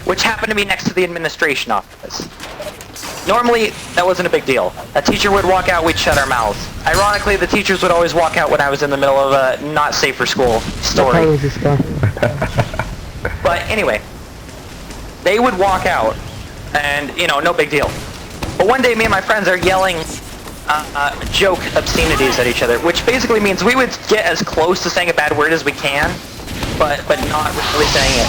which happened to be next to the administration office. Normally, that wasn't a big deal. A teacher would walk out, we'd shut our mouths. Ironically, the teachers would always walk out when I was in the middle of a not safe for school story. But anyway, they would walk out, and, you know, no big deal. But one day, me and my friends are yelling joke obscenities at each other, which basically means we would get as close to saying a bad word as we can, but not really saying it.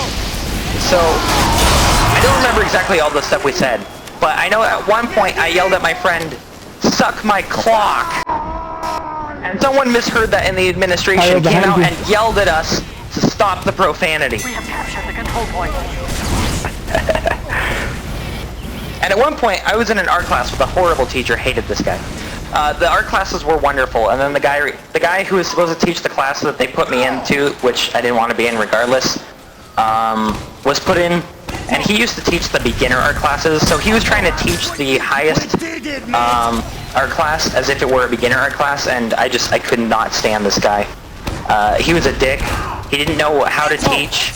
So, I don't remember exactly all the stuff we said, but I know at one point I yelled at my friend, "Suck my clock!" And someone misheard that in the administration, came out and yelled at us to stop the profanity. We have captured the control point. And at one point, I was in an art class with a horrible teacher, hated this guy. The art classes were wonderful, and then the guy who was supposed to teach the class that they put me into, which I didn't want to be in regardless, was put in, and he used to teach the beginner art classes, so he was trying to teach the highest art class as if it were a beginner art class, and I could not stand this guy. He was a dick. He didn't know how to teach,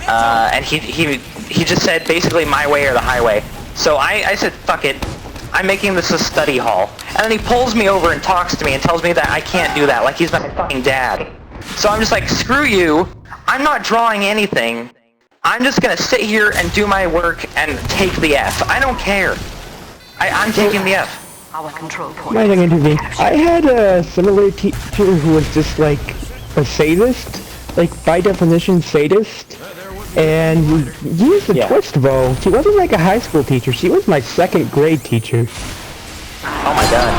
and he just said basically my way or the highway. So I said, fuck it, I'm making this a study hall. And then he pulls me over and talks to me and tells me that I can't do that, like he's my fucking dad. So I'm just like, screw you, I'm not drawing anything. I'm just gonna sit here and do my work and take the F. I don't care. I'm taking the F. Our control point. I had a similar teacher who was just like a sadist, like by definition sadist. And he used the twist though. She wasn't like a high school teacher, she was my second grade teacher. Oh my god.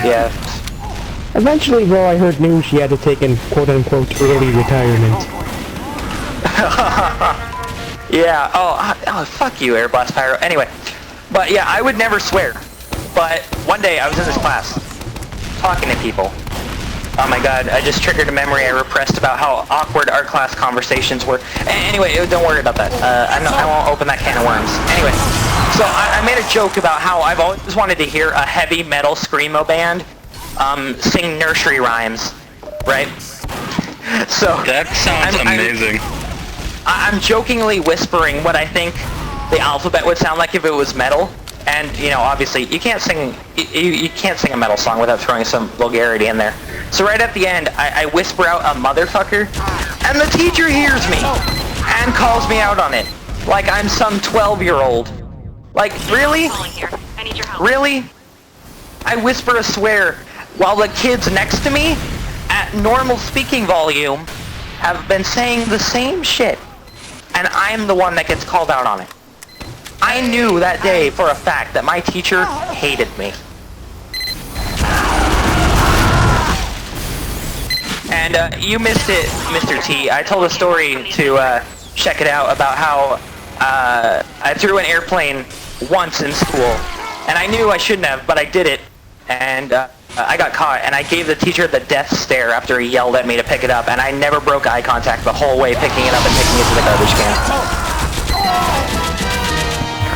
Yeah. Eventually though I heard news she had to take in quote unquote early retirement. Yeah, oh fuck you, Air Blast Pyro. Anyway, but yeah, I would never swear. But one day I was in this class, talking to people. Oh my god, I just triggered a memory I repressed about how awkward art class conversations were. Anyway, don't worry about that. I won't open that can of worms. Anyway, so I made a joke about how I've always wanted to hear a heavy metal screamo band sing nursery rhymes, right? So that sounds amazing. I'm jokingly whispering what I think the alphabet would sound like if it was metal. And, you know, obviously, you can't sing a metal song without throwing some vulgarity in there. So right at the end, I whisper out a motherfucker, and the teacher hears me, and calls me out on it. Like I'm some 12-year-old. Like, really? Really? I whisper a swear, while the kids next to me, at normal speaking volume, have been saying the same shit. And I'm the one that gets called out on it. I knew that day for a fact that my teacher hated me. And you missed it, Mr. T. I told a story to check it out about how I threw an airplane once in school. And I knew I shouldn't have, but I did it. And I got caught, and I gave the teacher the death stare after he yelled at me to pick it up, and I never broke eye contact the whole way picking it up and taking it to the garbage can.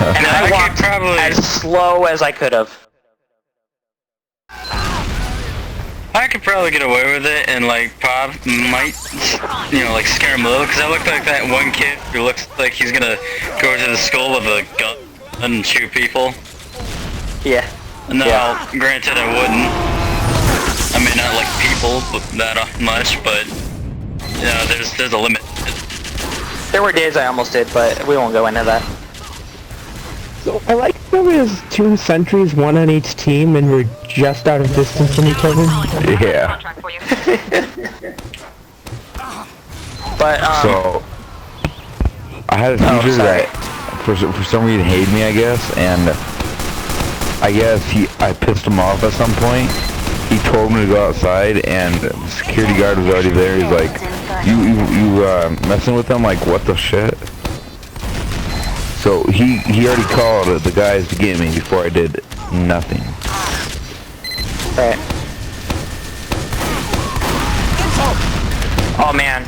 And I walked as slow as I could have. I could probably get away with it, and like Pop might, you know, like scare him a little, because I look like that one kid who looks like he's gonna go to the school with a gun and shoot people. Yeah. No, granted I wouldn't. I may not like people that much, but you know, there's a limit. There were days I almost did, but we won't go into that. So I like there was 2 sentries, one on each team, and we're just out of distance from each other. Yeah. But so I had a teacher that for some reason hated me, I guess, and I guess I pissed him off at some point. He told me to go outside, and the security guard was already there. He's like, "You messing with them? Like, what the shit?" So he already called the guys to get me before I did nothing. Right. Oh man.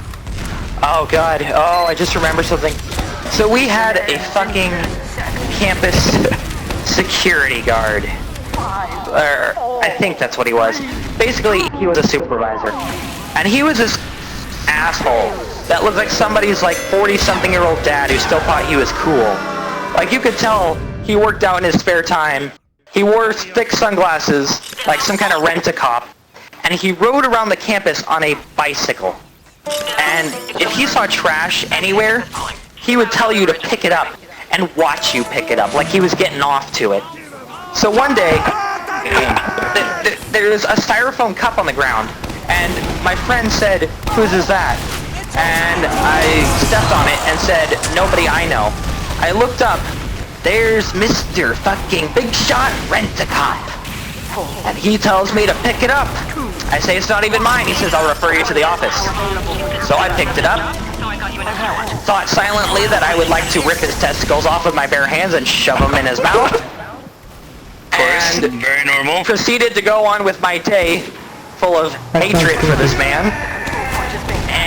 Oh god. Oh, I just remembered something. So we had a fucking campus security guard. I think that's what he was. Basically, he was a supervisor. And he was this asshole that looked like somebody's like 40-something-year-old dad who still thought he was cool. Like you could tell he worked out in his spare time. He wore thick sunglasses, like some kind of rent-a-cop, and he rode around the campus on a bicycle. And if he saw trash anywhere, he would tell you to pick it up and watch you pick it up, like he was getting off to it. So one day, there's a styrofoam cup on the ground, and my friend said, "Whose is that?" And I stepped on it and said, "Nobody I know." I looked up, there's Mr. fucking Big Shot Rent-A-Cop. And he tells me to pick it up. I say it's not even mine. He says, "I'll refer you to the office." So I picked it up, thought silently that I would like to rip his testicles off with my bare hands and shove them in his mouth. And very normal. proceeded to go on with my day full of hatred for this man.